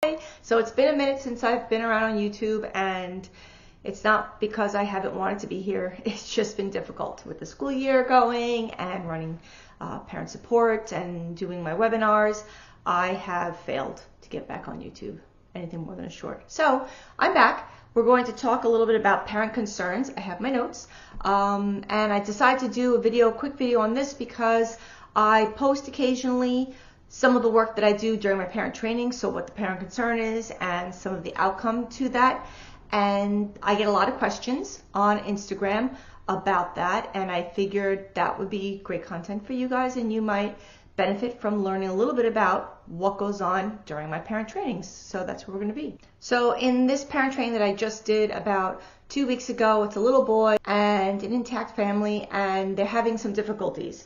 So it's been a minute since I've been around on YouTube, and it's not because I haven't wanted to be here. It's just been difficult with the school year going and running parent support and doing my webinars. I have failed to get back on YouTube anything more than a short. So I'm back. We're going to talk a little bit about parent concerns. I have my notes, and I decided to do a quick video on this because I post occasionally some of the work that I do during my parent training, so what the parent concern is and some of the outcome to that. And I get a lot of questions on Instagram about that, and I figured that would be great content for you guys, and you might benefit from learning a little bit about what goes on during my parent trainings. So that's where we're going to be. So in this parent training that I just did about 2 weeks ago, it's a little boy and an intact family, and they're having some difficulties.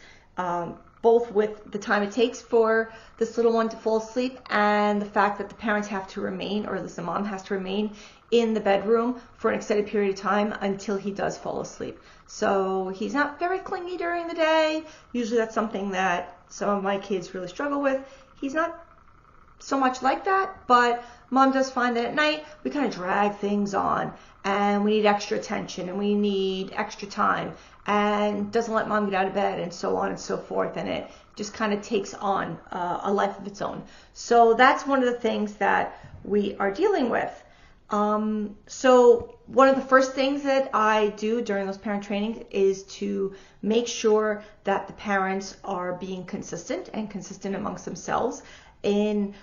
Both with the time it takes for this little one to fall asleep and the fact that the parents have to remain, or at least the mom has to remain, in the bedroom for an extended period of time until he does fall asleep. So he's not very clingy during the day. Usually that's something that some of my kids really struggle with. He's not so much like that, but mom does find that at night we kind of drag things on and we need extra attention and we need extra time, and doesn't let mom get out of bed, and so on and so forth, and it just kind of takes on a life of its own. So that's one of the things that we are dealing with. So one of the first things that I do during those parent trainings is to make sure that the parents are being consistent and consistent amongst themselves. In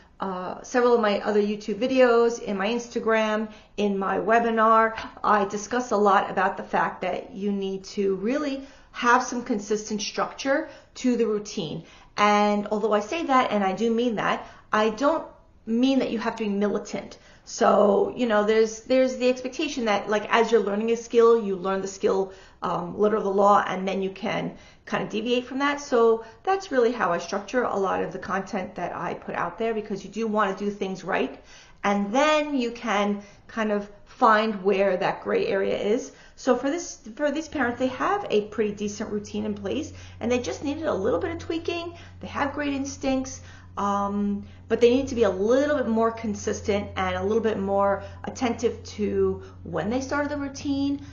several of my other YouTube videos, in my Instagram, in my webinar, I discuss a lot about the fact that you need to really have some consistent structure to the routine. And although I say that, and I do mean that, I don't mean that you have to be militant. So, you know, there's the expectation that, like, as you're learning a skill, you learn the skill, letter of the law, and then you can kind of deviate from that. So that's really how I structure a lot of the content that I put out there, because you do want to do things right, and then you can kind of find where that gray area is. So for these parents, they have a pretty decent routine in place, and they just needed a little bit of tweaking. They have great instincts, but they need to be a little bit more consistent and a little bit more attentive to when they started the routine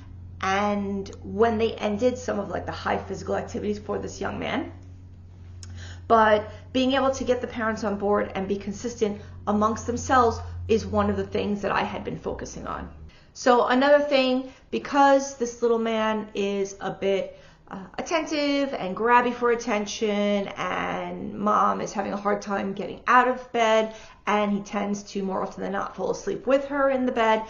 and when they ended some of like the high physical activities for this young man. But being able to get the parents on board and be consistent amongst themselves is one of the things that I had been focusing on. So another thing, because this little man is a bit attentive and grabby for attention, and mom is having a hard time getting out of bed, and he tends to more often than not fall asleep with her in the bed,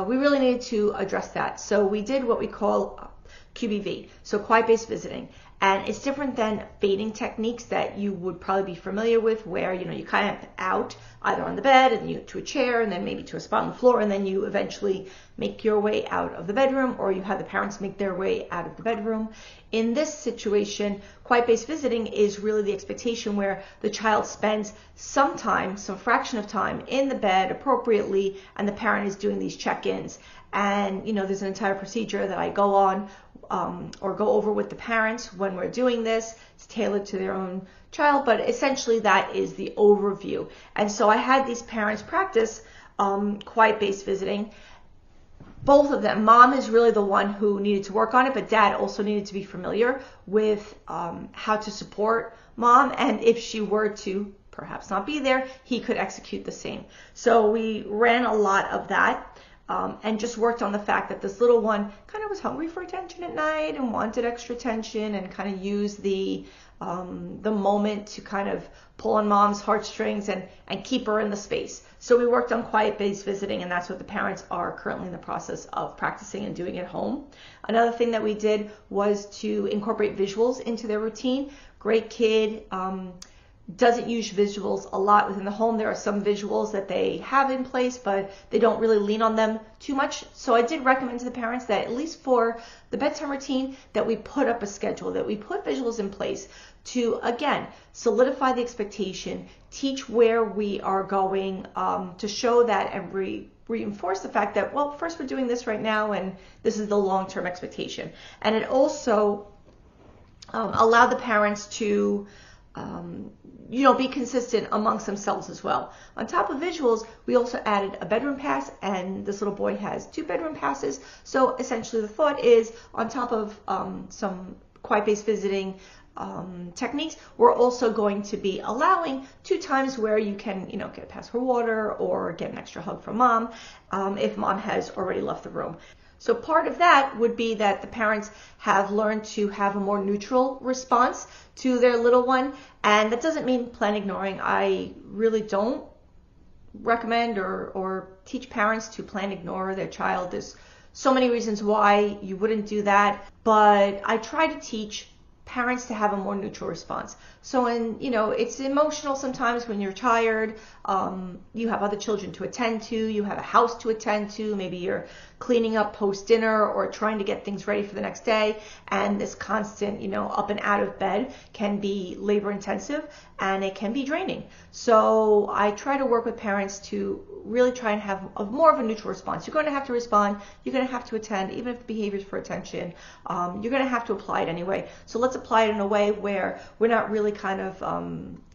we really needed to address that. So we did what we call QBV, so quiet-based visiting. And it's different than feeding techniques that you would probably be familiar with, where, you know, you kind of out either on the bed and you to a chair and then maybe to a spot on the floor, and then you eventually make your way out of the bedroom, or you have the parents make their way out of the bedroom. In this situation, quiet-based visiting is really the expectation where the child spends some time, some fraction of time in the bed appropriately, and the parent is doing these check-ins. And, you know, there's an entire procedure that I go on or go over with the parents when we're doing this. It's tailored to their own child, but essentially that is the overview. And so I had these parents practice quiet-based visiting. Both of them. Mom is really the one who needed to work on it, but dad also needed to be familiar with how to support mom, and if she were to perhaps not be there, he could execute the same. So we ran a lot of that. And just worked on the fact that this little one kind of was hungry for attention at night and wanted extra attention, and kind of used the moment to kind of pull on mom's heartstrings and keep her in the space. So we worked on quiet-based visiting, and that's what the parents are currently in the process of practicing and doing at home. Another thing that we did was to incorporate visuals into their routine. Great kid. Doesn't use visuals a lot within the home. There are some visuals that they have in place, but they don't really lean on them too much. So I did recommend to the parents that, at least for the bedtime routine, that we put up a schedule, that we put visuals in place to, again, solidify the expectation, teach where we are going, to show that and reinforce the fact that, well, first we're doing this right now, and this is the long-term expectation. And it also allowed the parents to be consistent amongst themselves as well. On top of visuals, we also added a bedroom pass, and this little boy has 2 bedroom passes. So essentially the thought is, on top of some quiet-based visiting techniques, we're also going to be allowing 2 times where you can, get a pass for water or get an extra hug from mom if mom has already left the room. So part of that would be that the parents have learned to have a more neutral response to their little one. And that doesn't mean plan ignoring. I really don't recommend or teach parents to plan ignore their child. There's so many reasons why you wouldn't do that. But I try to teach parents to have a more neutral response. So it's emotional sometimes when you're tired, you have other children to attend to, you have a house to attend to, maybe you're cleaning up post dinner or trying to get things ready for the next day, and this constant, up and out of bed can be labor intensive and it can be draining. So I try to work with parents to really try and have more of a neutral response. You're going to have to respond, you're going to have to attend, even if the behavior is for attention, you're going to have to apply it anyway. So let's apply it in a way where we're not really kind of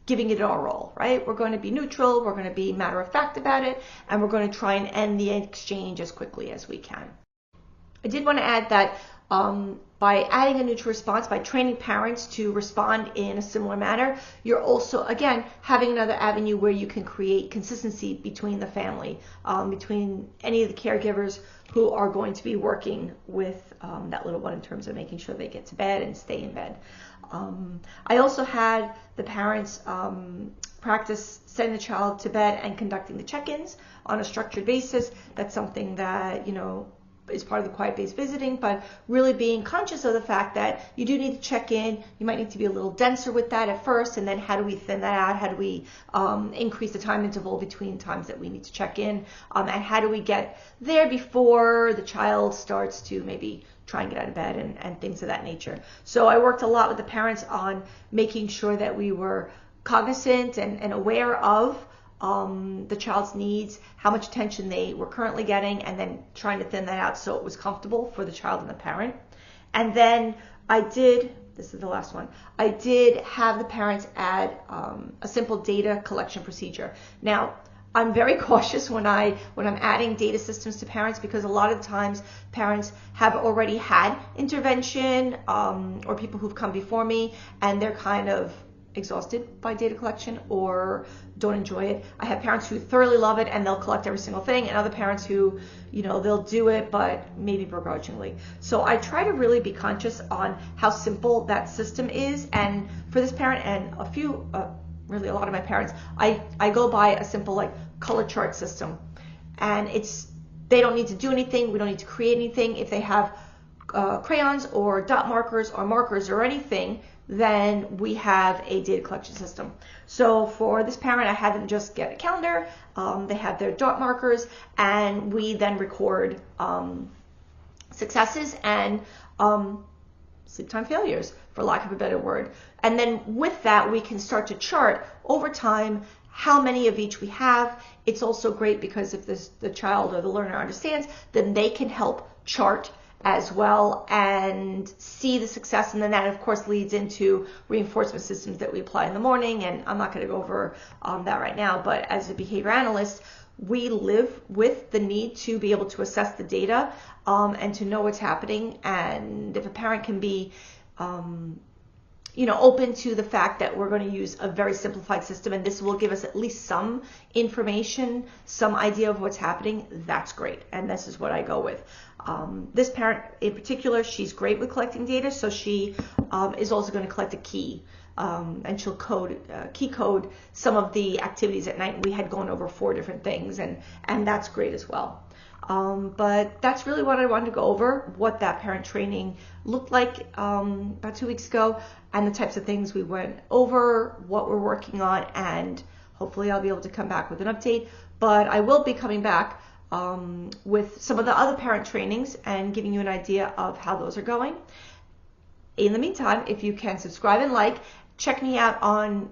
giving it our all, right? We're going to be neutral, we're going to be matter of fact about it, and we're going to try and end the exchange as quickly as we can. I did want to add that by adding a neutral response, by training parents to respond in a similar manner, you're also, again, having another avenue where you can create consistency between the family, between any of the caregivers who are going to be working with that little one in terms of making sure they get to bed and stay in bed. I also had the parents practice sending the child to bed and conducting the check-ins on a structured basis. That's something that, is part of the quiet-based visiting, but really being conscious of the fact that you do need to check in. You might need to be a little denser with that at first, and then how do we thin that out? How do we increase the time interval between times that we need to check in? And how do we get there before the child starts to maybe try and get out of bed and things of that nature? So I worked a lot with the parents on making sure that we were cognizant and aware of the child's needs, how much attention they were currently getting, and then trying to thin that out so it was comfortable for the child and the parent. And then this is the last one, I did have the parents add a simple data collection procedure. Now, I'm very cautious when I'm adding data systems to parents, because a lot of times parents have already had intervention or people who've come before me and they're kind of exhausted by data collection or don't enjoy it. I have parents who thoroughly love it and they'll collect every single thing, and other parents who, they'll do it but maybe begrudgingly. So I try to really be conscious on how simple that system is, and for this parent and really a lot of my parents, I go by a simple color chart system, and they don't need to do anything, we don't need to create anything. If they have crayons or dot markers or markers or anything, then we have a data collection system. So for this parent, I had them just get a calendar, they have their dot markers, and we then record successes and sleep time failures, for lack of a better word. And then with that, we can start to chart over time how many of each we have. It's also great because if the child or the learner understands, then they can help chart as well and see the success, and then that of course leads into reinforcement systems that we apply in the morning, and I'm not going to go over that right now, but as a behavior analyst, we live with the need to be able to assess the data and to know what's happening. And if a parent can be open to the fact that we're going to use a very simplified system and this will give us at least some information, some idea of what's happening, that's great. And this is what I go with. This parent in particular, she's great with collecting data, so she is also going to collect a key, and she'll key code some of the activities at night. We had gone over 4 different things, and that's great as well. But that's really what I wanted to go over, what that parent training looked like about 2 weeks ago, and the types of things we went over, what we're working on, and hopefully I'll be able to come back with an update. But I will be coming back with some of the other parent trainings and giving you an idea of how those are going. In the meantime, if you can subscribe and check me out on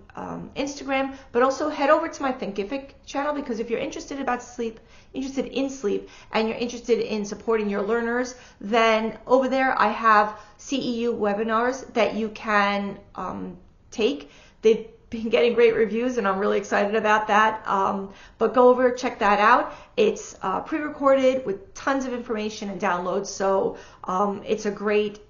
Instagram, but also head over to my Thinkific channel, because if you're interested in sleep, and you're interested in supporting your learners, then over there I have CEU webinars that you can take. They've been getting great reviews, and I'm really excited about that. But go over, check that out. It's pre-recorded with tons of information and downloads, so it's a great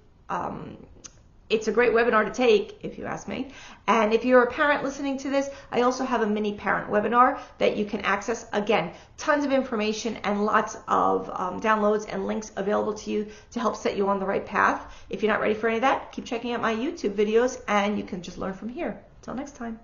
webinar to take, if you ask me. And if you're a parent listening to this, I also have a mini parent webinar that you can access. Again, tons of information and lots of downloads and links available to you to help set you on the right path. If you're not ready for any of that, keep checking out my YouTube videos and you can just learn from here. Till next time.